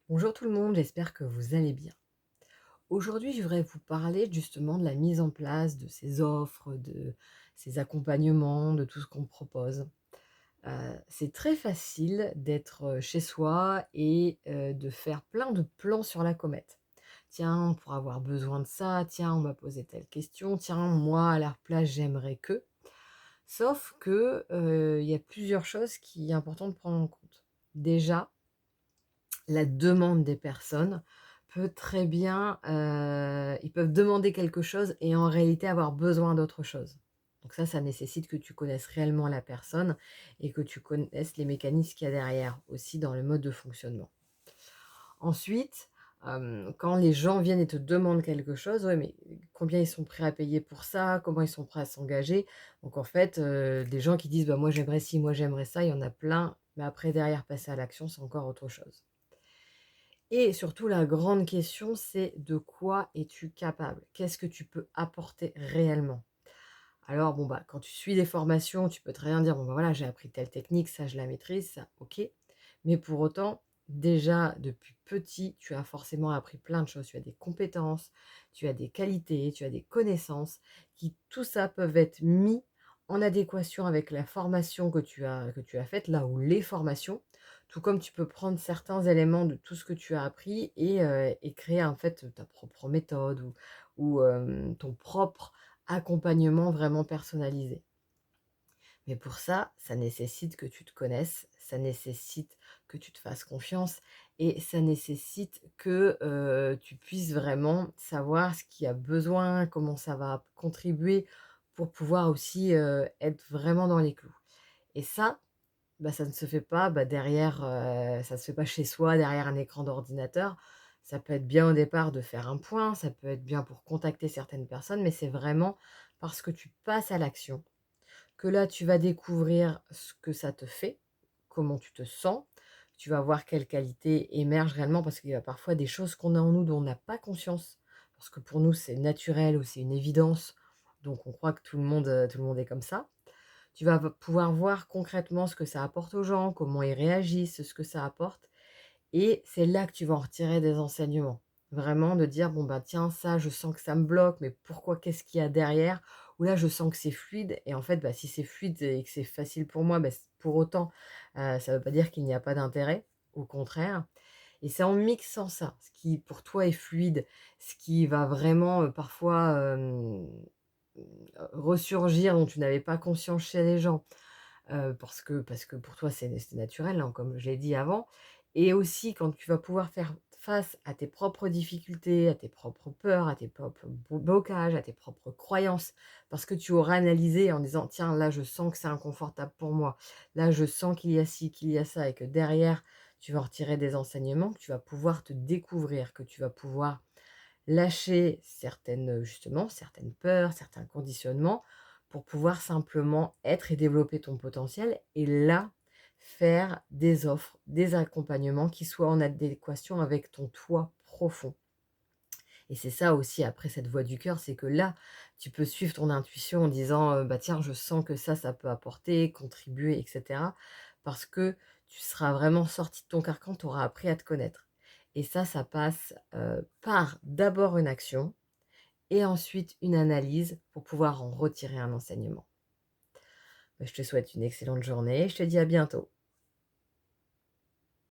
Bonjour tout le monde, j'espère que vous allez bien. Aujourd'hui, je voudrais vous parler justement de la mise en place de ces offres, de ces accompagnements, de tout ce qu'on propose. C'est très facile d'être, chez soi et de faire plein de plans sur la comète. «Tiens, on pourra avoir besoin de ça. Tiens, on m'a posé telle question. Tiens, moi, à leur place, j'aimerais que». Sauf que, il y a plusieurs choses qui est important de prendre en compte. Déjà, la demande des personnes peut très bien, ils peuvent demander quelque chose et en réalité avoir besoin d'autre chose. Donc ça nécessite que tu connaisses réellement la personne et que tu connaisses les mécanismes qu'il y a derrière aussi dans le mode de fonctionnement. Ensuite, quand les gens viennent et te demandent quelque chose, ouais, mais combien ils sont prêts à payer pour ça? Comment ils sont prêts à s'engager? Donc en fait, des gens qui disent: «Bah, moi j'aimerais ci, moi j'aimerais ça», il y en a plein, mais après derrière passer à l'action, c'est encore autre chose. Et surtout, la grande question, c'est de quoi es-tu capable? Qu'est-ce que tu peux apporter réellement? Alors, bon, bah, quand tu suis des formations, tu peux très bien dire, bon, bah, voilà, j'ai appris telle technique, ça, je la maîtrise, ça, ok. Mais pour autant, déjà, depuis petit, tu as forcément appris plein de choses. Tu as des compétences, tu as des qualités, tu as des connaissances qui, tout ça, peuvent être mis en adéquation avec la formation que tu as faite, là où les formations, tout comme tu peux prendre certains éléments de tout ce que tu as appris et créer en fait ta propre méthode ou ton propre accompagnement vraiment personnalisé. Mais pour ça, ça nécessite que tu te connaisses, ça nécessite que tu te fasses confiance et ça nécessite que, tu puisses vraiment savoir ce qui a besoin, comment ça va contribuer pour pouvoir aussi, être vraiment dans les clous. Et ça, bah, ça ne se fait pas, bah, derrière, ça se fait pas chez soi, derrière un écran d'ordinateur. Ça peut être bien au départ de faire un point, ça peut être bien pour contacter certaines personnes, mais c'est vraiment parce que tu passes à l'action, que là, tu vas découvrir ce que ça te fait, comment tu te sens. Tu vas voir quelles qualités émergent réellement parce qu'il y a parfois des choses qu'on a en nous dont on n'a pas conscience. Parce que pour nous, c'est naturel ou c'est une évidence. Donc on croit que tout le monde est comme ça. Tu vas pouvoir voir concrètement ce que ça apporte aux gens, comment ils réagissent, ce que ça apporte et c'est là que tu vas en retirer des enseignements. Vraiment de dire: «Bon, bah, tiens, ça, je sens que ça me bloque, mais pourquoi? Qu'est-ce qu'il y a derrière?» Ou là, je sens que c'est fluide et en fait, bah, si c'est fluide et que c'est facile pour moi, bah, c pour autant, ça ne veut pas dire qu'il n'y a pas d'intérêt, au contraire et c'est en mixant ça, ce qui pour toi est fluide, ce qui va vraiment, parfois, ressurgir dont tu n'avais pas conscience chez les gens, parce que pour toi c'est naturel, hein, comme je l'ai dit avant et aussi quand tu vas pouvoir faire face à tes propres difficultés, à tes propres peurs, à tes propres blocages, à tes propres croyances, parce que tu auras analysé en disant: «Tiens, là, je sens que c'est inconfortable pour moi. Là, je sens qu'il y a ci, qu'il y a ça» et que derrière, tu vas en retirer des enseignements, que tu vas pouvoir te découvrir, que tu vas pouvoir lâcher certaines, justement, certaines peurs, certains conditionnements pour pouvoir simplement être et développer ton potentiel et là, faire des offres, des accompagnements qui soient en adéquation avec ton toi profond. Et c'est ça aussi après cette voix du cœur, c'est que là, tu peux suivre ton intuition en disant, «Bah, tiens, je sens que ça peut apporter, contribuer» et cetera. Parce que tu seras vraiment sorti de ton carcan, tu auras appris à te connaître. Et ça passe, par d'abord une action et ensuite une analyse pour pouvoir en retirer un enseignement. Bah, je te souhaite une excellente journée et je te dis à bientôt.